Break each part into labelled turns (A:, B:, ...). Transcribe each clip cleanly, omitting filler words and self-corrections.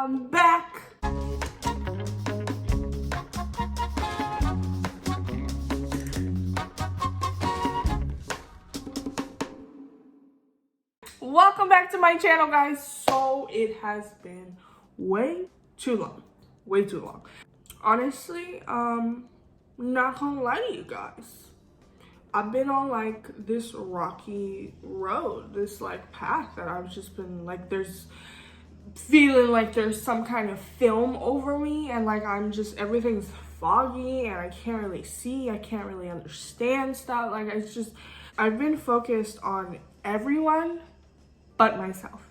A: I'm back. Welcome back to my channel, guys. So it has been way too long. Honestly, not gonna lie to you guys. I've been on like this rocky road, this like path that I've just been like, there's feeling like there's some kind of film over me, and like everything's foggy and I can't really see, I can't really understand stuff. Like I've been focused on everyone but myself.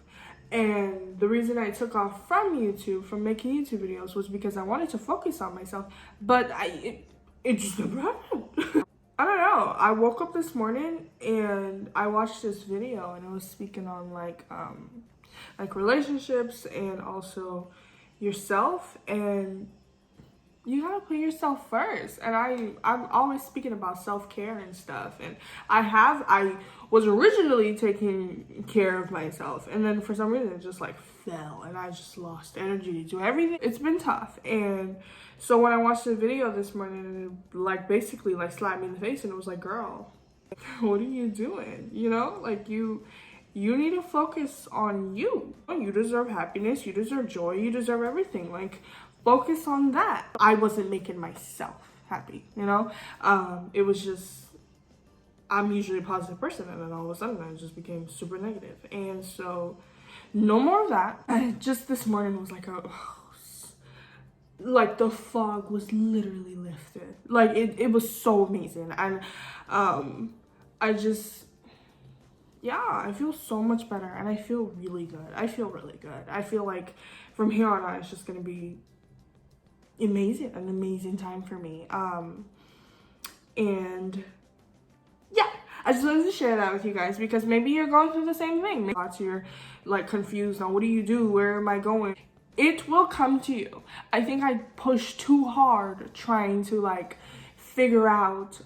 A: And the reason I took off from making YouTube videos, was because I wanted to focus on myself, but it just never happened. I don't know. I woke up this morning and I watched this video, and it was speaking on like relationships and also yourself, and you gotta put yourself first. And I'm always speaking about self-care and stuff, and I was originally taking care of myself, and then for some reason it just like fell, and I just lost energy to do everything. It's been tough. And so when I watched the video this morning, it like basically like slapped me in the face, and it was like, girl, what are you doing? You know, like you need to focus on you. You deserve happiness, you deserve joy, you deserve everything. Like, focus on that. I wasn't making myself happy, you know? It was just, I'm usually a positive person, and then all of a sudden I just became super negative. And so, no more of that. Just this morning was like like the fog was literally lifted. Like it was so amazing. And I feel so much better, and I feel really good. I feel like from here on out, it's just gonna be amazing, an amazing time for me. And yeah, I just wanted to share that with you guys, because maybe you're going through the same thing. Maybe you're like confused on what do you do, where am I going? It will come to you. I think I pushed too hard trying to like figure out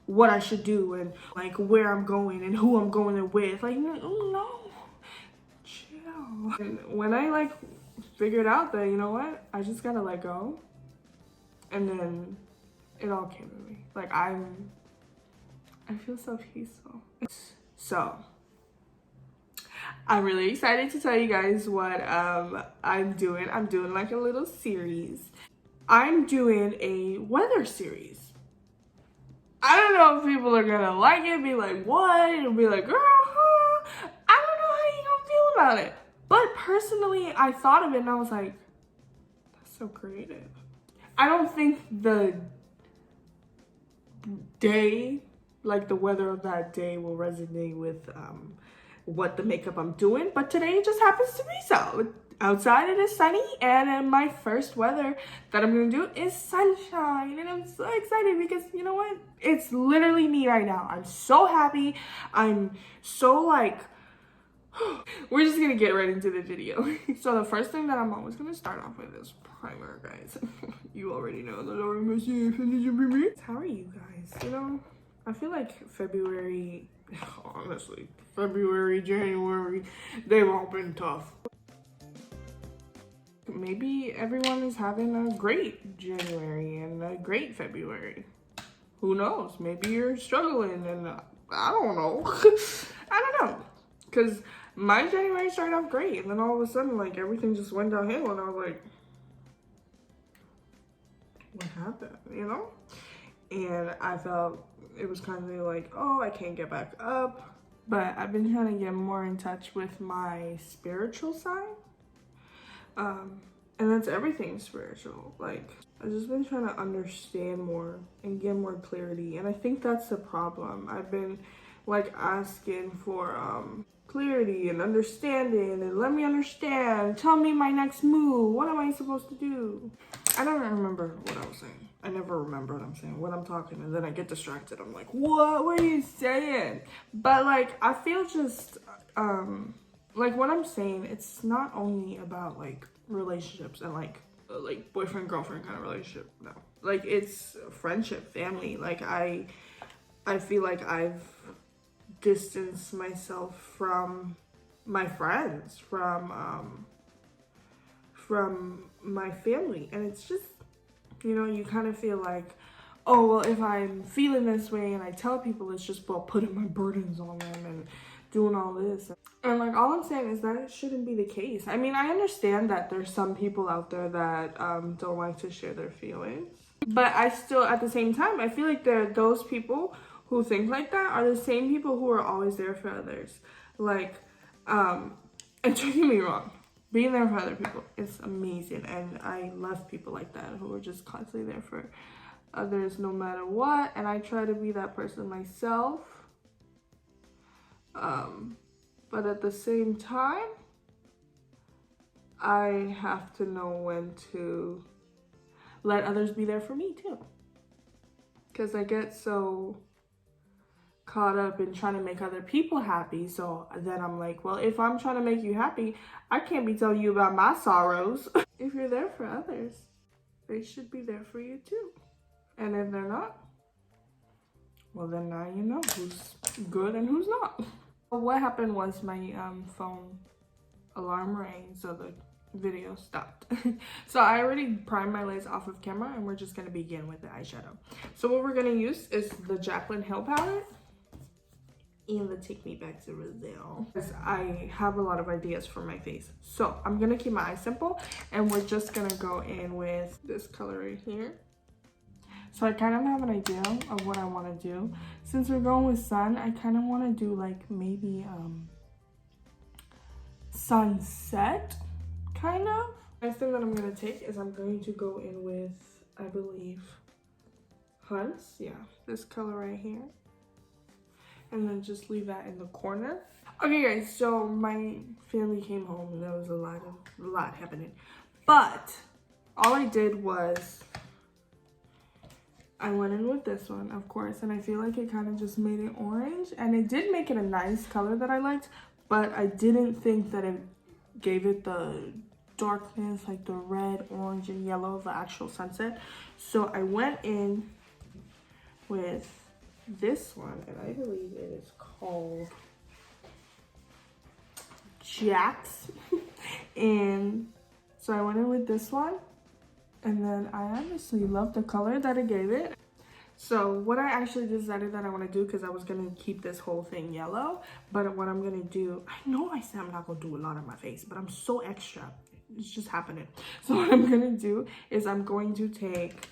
A: what I should do, and like where I'm going and who I'm going with. Like, no, chill. And when I like figured out that, you know what, I just gotta let go, and then it all came to me. Like I feel so peaceful. So I'm really excited to tell you guys what I'm doing. I'm doing like a little series. I'm doing a weather series. I don't know if people are gonna like it, be like, what? And be like, girl, huh? I don't know how you gonna feel about it. But personally, I thought of it and I was like, that's so creative. I don't think the day, like the weather of that day, will resonate with what the makeup I'm doing, but today it just happens to be so. Outside it is sunny, and then my first weather that I'm gonna do is sunshine, and I'm so excited because you know what? It's literally me right now. I'm so happy. I'm so like, we're just gonna get right into the video. So the first thing that I'm always gonna start off with is primer, guys. You already know that I'm How are you guys? You know, I feel like February, honestly, February, January, they've all been tough. Maybe everyone is having a great January and a great February. Who knows? Maybe you're struggling, and I don't know. I don't know. Because my January started off great, and then all of a sudden, like, everything just went downhill, and I was like, what happened, you know? And I felt it was kind of like, oh, I can't get back up. But I've been trying to get more in touch with my spiritual side. And that's everything spiritual. Like, I've just been trying to understand more and get more clarity. And I think that's the problem. I've been like asking for clarity and understanding, and let me understand. Tell me my next move. What am I supposed to do? I don't remember what I was saying. I never remember what I'm saying, when I'm talking, and then I get distracted. I'm like, what are you saying? But like, I feel just like what I'm saying, it's not only about like relationships and like boyfriend girlfriend kind of relationship. No, like it's friendship, family. Like I feel like I've distanced myself from my friends, from from my family. And it's just, you know, you kind of feel like, oh, well, if I'm feeling this way and I tell people, it's just about putting my burdens on them and doing all this. And like, all I'm saying is that it shouldn't be the case. I mean, I understand that there's some people out there that don't like to share their feelings. But I still, at the same time, I feel like those people who think like that are the same people who are always there for others. Like, and don't get me wrong, being there for other people is amazing. And I love people like that who are just constantly there for others no matter what. And I try to be that person myself. But at the same time, I have to know when to let others be there for me too. Because I get so caught up in trying to make other people happy. So then I'm like, well, if I'm trying to make you happy, I can't be telling you about my sorrows. If you're there for others, they should be there for you too. And if they're not, well, then now you know who's good and who's not. What happened was my phone alarm rang, so the video stopped. So I already primed my lace off of camera, and we're just gonna begin with the eyeshadow. So what we're gonna use is the Jaclyn Hill palette and the Take Me Back to Brazil. I have a lot of ideas for my face, so I'm gonna keep my eyes simple, and we're just gonna go in with this color right here. So I kind of have an idea of what I want to do. Since we're going with sun, I kind of want to do like maybe sunset, kind of. Next thing that I'm going to take is I'm going to go in with, I believe, Hunts. Yeah, this color right here. And then just leave that in the corner. Okay guys, so my family came home and there was a lot happening. But all I did was I went in with this one, of course, and I feel like it kind of just made it orange, and it did make it a nice color that I liked, but I didn't think that it gave it the darkness, like the red, orange, and yellow of the actual sunset. So I went in with this one, and I believe it is called Jax. And so I went in with this one. And then I honestly love the color that it gave it. So what I actually decided that I want to do, because I was going to keep this whole thing yellow, but what I'm going to do, I know I said I'm not going to do a lot on my face, but I'm so extra. It's just happening. So what I'm going to do is I'm going to take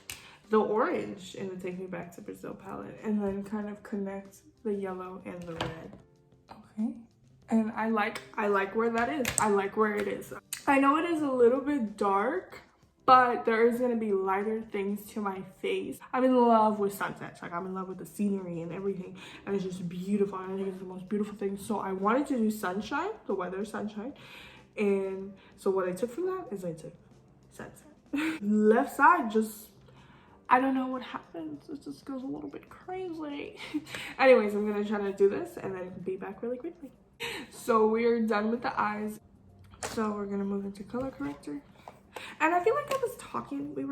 A: the orange in the Take Me Back to Brazil palette and then kind of connect the yellow and the red. Okay. And I like where that is. I like where it is. I know it is a little bit dark, but there is going to be lighter things to my face. I'm in love with sunsets. Like, I'm in love with the scenery and everything. And it's just beautiful. And I think it's the most beautiful thing. So I wanted to do sunshine, the weather sunshine. And so what I took from that is I took sunset. Left side just, I don't know what happens. It just goes a little bit crazy. Anyways, I'm going to try to do this and then be back really quickly. So we're done with the eyes. So we're going to move into color corrector. And I feel like we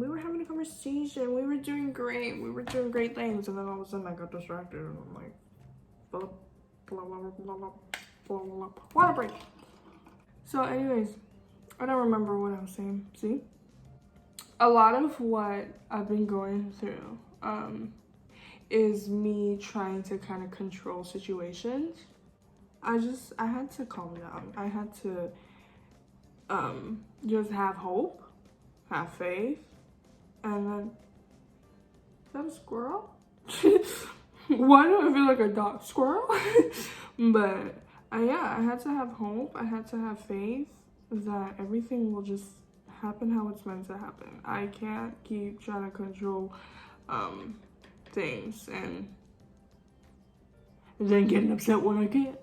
A: were having a conversation, we were doing great things, and then all of a sudden I got distracted and I'm like, blah, blah, blah, blah, blah, blah, blah. Water break. So anyways, I don't remember what I was saying. See? A lot of what I've been going through is me trying to kind of control situations. I had to calm down. I had to just have hope, have faith, and then, is that a squirrel? Why do I feel like a dog? Squirrel? But yeah, I had to have hope, I had to have faith that everything will just happen how it's meant to happen. I can't keep trying to control things and then getting upset when I can't.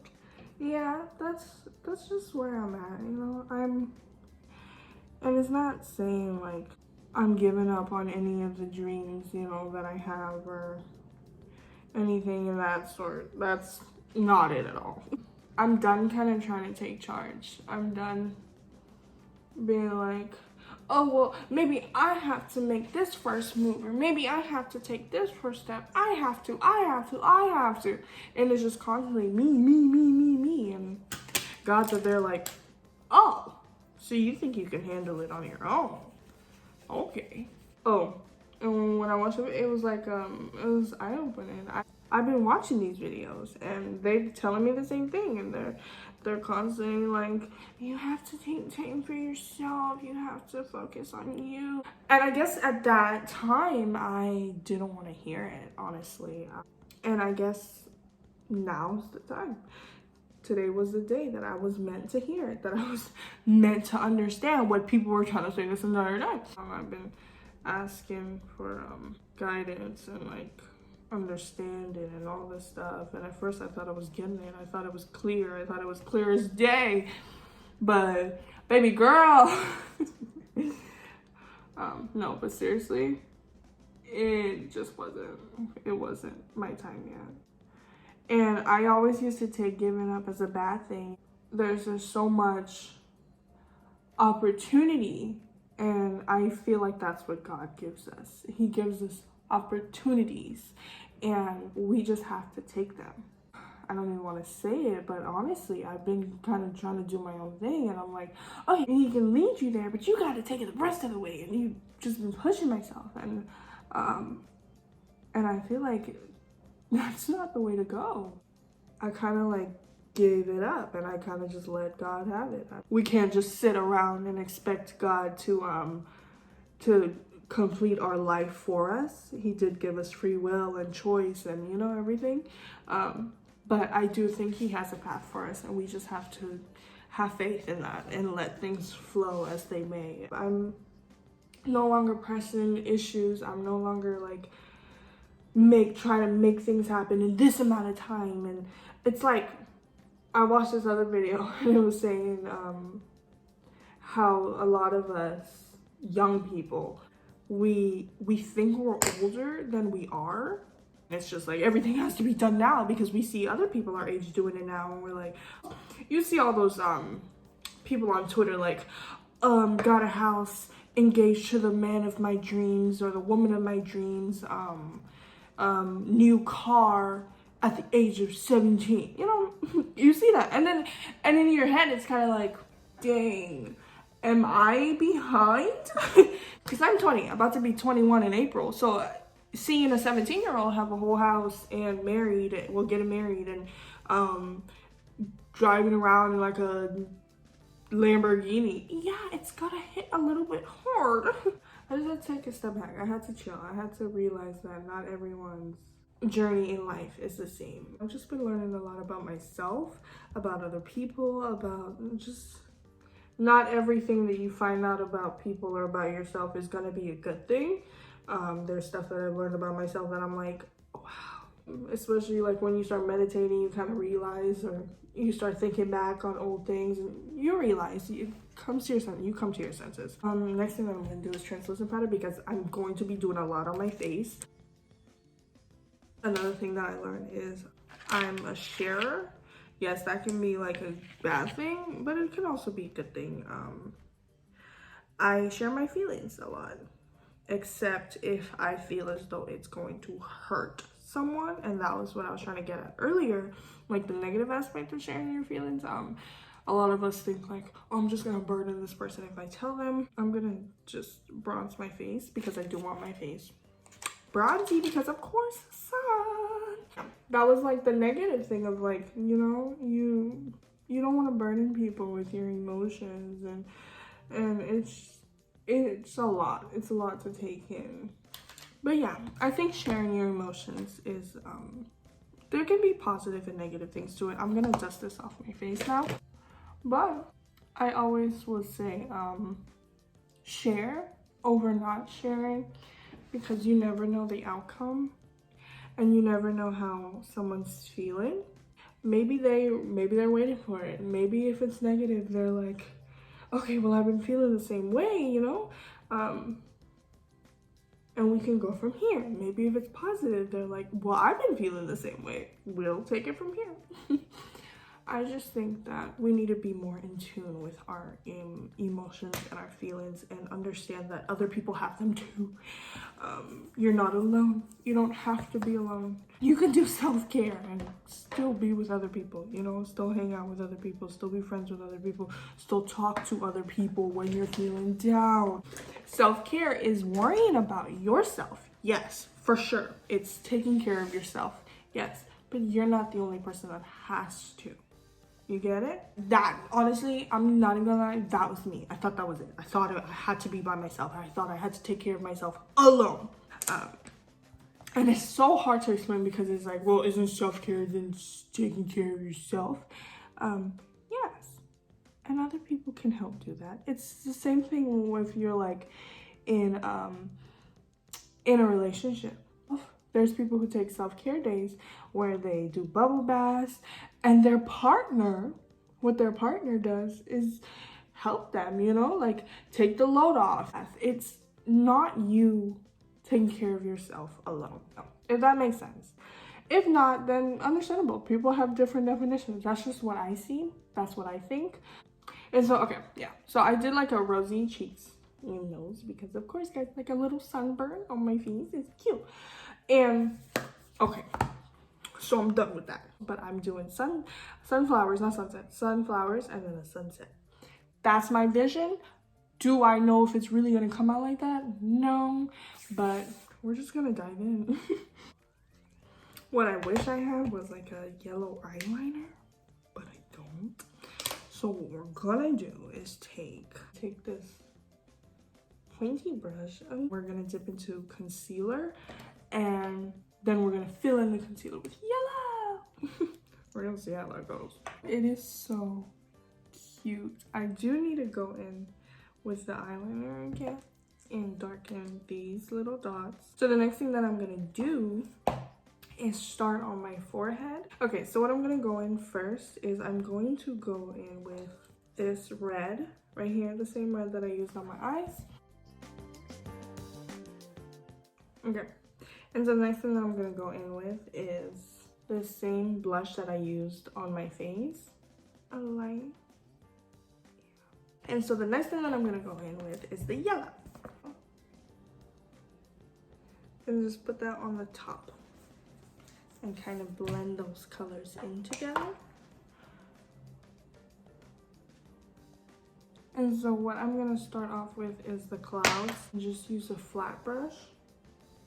A: Yeah, that's just where I'm at, you know. And it's not saying like I'm giving up on any of the dreams, you know, that I have or anything of that sort. That's not it at all. I'm done kind of trying to take charge. I'm done being like, oh, well, maybe I have to make this first move, or maybe I have to take this first step. I have to. And it's just constantly me. And God, that they're like, oh, so So you think you can handle it on your own? Okay. Oh, and when I watched it, it was like it was eye opening. I've been watching these videos and they're telling me the same thing, and they're constantly like, you have to take time for yourself, you have to focus on you. And I guess at that time I didn't want to hear it, honestly. And I guess now's the time. Today was the day that I was meant to hear it, that I was meant to understand what people were trying to say this entire time. I've been asking for guidance and like understanding and all this stuff. And at first I thought I was getting it. I thought it was clear. I thought it was clear as day. But baby girl, no, but seriously, it just wasn't. It wasn't my time yet. And I always used to take giving up as a bad thing. There's just so much opportunity, and I feel like that's what God gives us. He gives us opportunities, and we just have to take them. I don't even want to say it, but honestly, I've been kind of trying to do my own thing, and I'm like, oh, He can lead you there, but you got to take it the rest of the way. And you've just been pushing myself, and I feel like that's not the way to go. I kind of like gave it up, and I kind of just let God have it. We can't just sit around and expect God to complete our life for us. He did give us free will and choice and, you know, everything. But I do think He has a path for us, and we just have to have faith in that and let things flow as they may. I'm no longer pressing issues. I'm no longer like try to make things happen in this amount of time. And it's like, I watched this other video and it was saying how a lot of us young people, we think we're older than we are. It's just like everything has to be done now because we see other people our age doing it now, and we're like, you see all those people on Twitter like, got a house, engaged to the man of my dreams or the woman of my dreams, new car at the age of 17. You know, you see that, and then in your head it's kind of like, dang, am I behind? Because I'm 20, about to be 21 in April. So seeing a 17-year-old have a whole house and getting married and driving around in like a Lamborghini, yeah, it's gotta hit a little bit hard. I just had to take a step back. I had to chill. I had to realize that not everyone's journey in life is the same. I've just been learning a lot about myself, about other people, about just not everything that you find out about people or about yourself is gonna be a good thing. There's stuff that I've learned about myself that I'm like, wow. Especially like when you start meditating, you kind of realize, or you start thinking back on old things, and you realize you come to your senses. Next thing I'm gonna do is translucent powder, because I'm going to be doing a lot on my face. Another thing that I learned is I'm a sharer. Yes, that can be like a bad thing, but it can also be a good thing. I share my feelings a lot, except if I feel as though it's going to hurt someone, and that was what I was trying to get at earlier, like the negative aspect of sharing your feelings. A lot of us think like, oh, I'm just gonna burden this person if I tell them. I'm gonna just bronze my face, because I do want my face bronzy, because of course, sun. That was like the negative thing of like, you know, you don't want to burden people with your emotions, and it's a lot. It's a lot to take in. But yeah, I think sharing your emotions is there can be positive and negative things to it. I'm gonna dust this off my face now. But I always would say share over not sharing, because you never know the outcome, and you never know how someone's feeling. Maybe they're waiting for it. Maybe if it's negative, they're like, okay, well, I've been feeling the same way, you know? And we can go from here. Maybe if it's positive, they're like, well, I've been feeling the same way. We'll take it from here. I just think that we need to be more in tune with our emotions and our feelings and understand that other people have them too. You're not alone. You don't have to be alone. You can do self-care and still be with other people, you know, still hang out with other people, still be friends with other people, still talk to other people when you're feeling down. Self-care is worrying about yourself. Yes, for sure. It's taking care of yourself. Yes, but you're not the only person that has to. You get it? That, honestly, I'm not even gonna lie, that was me. I thought that was it. I thought I had to be by myself. I thought I had to take care of myself alone. And it's so hard to explain because it's like, well, isn't self-care then taking care of yourself? Yes. And other people can help do that. It's the same thing if you're like in a relationship. There's people who take self-care days where they do bubble baths, and their partner, what their partner does is help them, you know, like take the load off. It's not you taking care of yourself alone, no, if that makes sense. If not, then understandable. People have different definitions. That's just what I see. That's what I think. And so, okay, yeah. So I did like a rosy cheeks and nose because, of course, guys, like a little sunburn on my face is cute. And okay, so I'm done with that. But I'm doing sunflowers, not sunset, sunflowers, and then a sunset. That's my vision. Do I know if it's really gonna come out like that? No, but we're just gonna dive in. What I wish I had was like a yellow eyeliner, but I don't. So what we're gonna do is take this pointy brush and we're gonna dip into concealer, and then we're gonna fill in the concealer with yellow. We're gonna see how that goes. It is so cute. I do need to go in with the eyeliner again and darken these little dots. So the next thing that I'm gonna do is start on my forehead. Okay, so what I'm gonna go in first is I'm going to go in with this red right here, the same red that I used on my eyes. Okay, and so the next thing that I'm gonna go in with is the same blush that I used on my face. A light. And so the next thing that I'm gonna go in with is the yellow. And just put that on the top and kind of blend those colors in together. And so what I'm gonna start off with is the clouds. Just use a flat brush.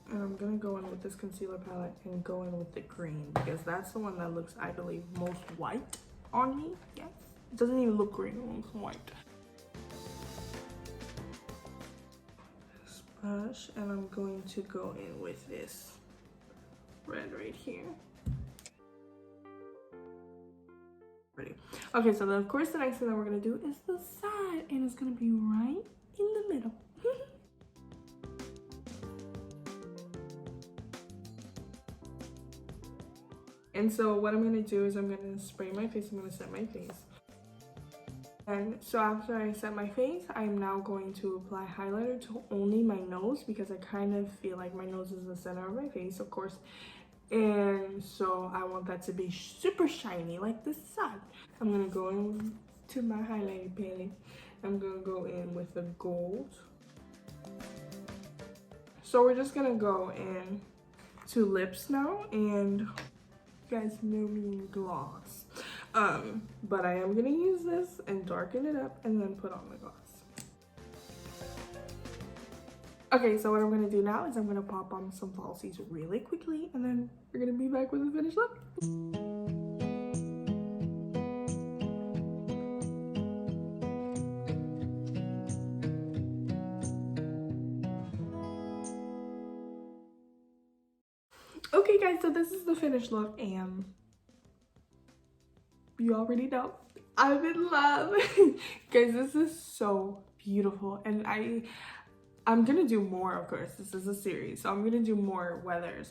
A: And I'm gonna go in with this concealer palette and go in with the green because that's the one that looks, I believe, most white on me. Yes, it doesn't even look green, it looks white. This brush, and I'm going to go in with this red right here. Ready. Okay, so then of course the next thing that we're gonna do is the side, and it's gonna be right in the middle. And so what I'm gonna do is I'm gonna spray my face, I'm gonna set my face. And so after I set my face, I'm now going to apply highlighter to only my nose because I kind of feel like my nose is the center of my face, of course. And so I want that to be super shiny like the sun. I'm gonna go in to my highlighter palette. I'm gonna go in with the gold. So we're just gonna go in to lips now, and you guys know me in gloss. But I am gonna use this and darken it up and then put on the gloss. Okay, so what I'm gonna do now is I'm gonna pop on some falsies really quickly, and then we're gonna be back with the finished look. Okay guys, so this is the finished look, and you already know I'm in love. Guys, this is so beautiful, and I'm gonna do more, of course. This is a series, so I'm gonna do more weather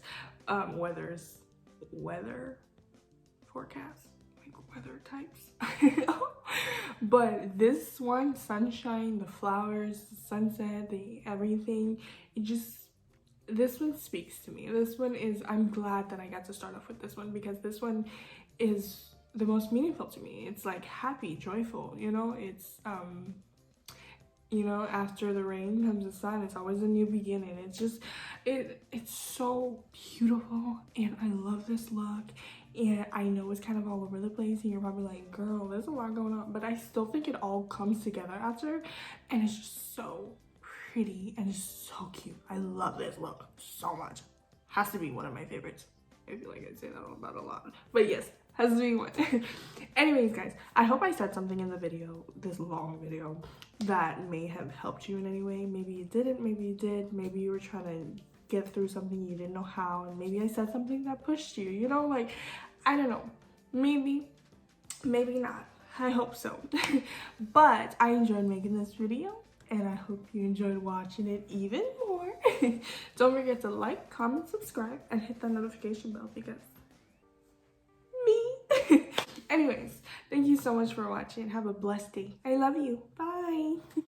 A: forecast, like weather types. But this one, sunshine, the flowers, the sunset, the everything, this one speaks to me. This one is, I'm glad that I got to start off with this one because this one is the most meaningful to me. It's like happy, joyful, you know? It's you know, after the rain comes the sun. It's always a new beginning. It's just it's so beautiful, and I love this look. And I know it's kind of all over the place, and you're probably like, girl, there's a lot going on, but I still think it all comes together after, and it's just so pretty and it's so cute. I love this look so much. Has to be one of my favorites. I feel like I say that about a lot, but yes, has to be one. Anyways, guys, I hope I said something in the video, this long video, that may have helped you in any way. Maybe you didn't, maybe you did, maybe you were trying to get through something you didn't know how, and maybe I said something that pushed you, you know, like, I don't know, maybe not. I hope so. But I enjoyed making this video, and I hope you enjoyed watching it even more. Don't forget to like, comment, subscribe, and hit that notification bell because me. Anyways, thank you so much for watching. Have a blessed day. I love you. Bye.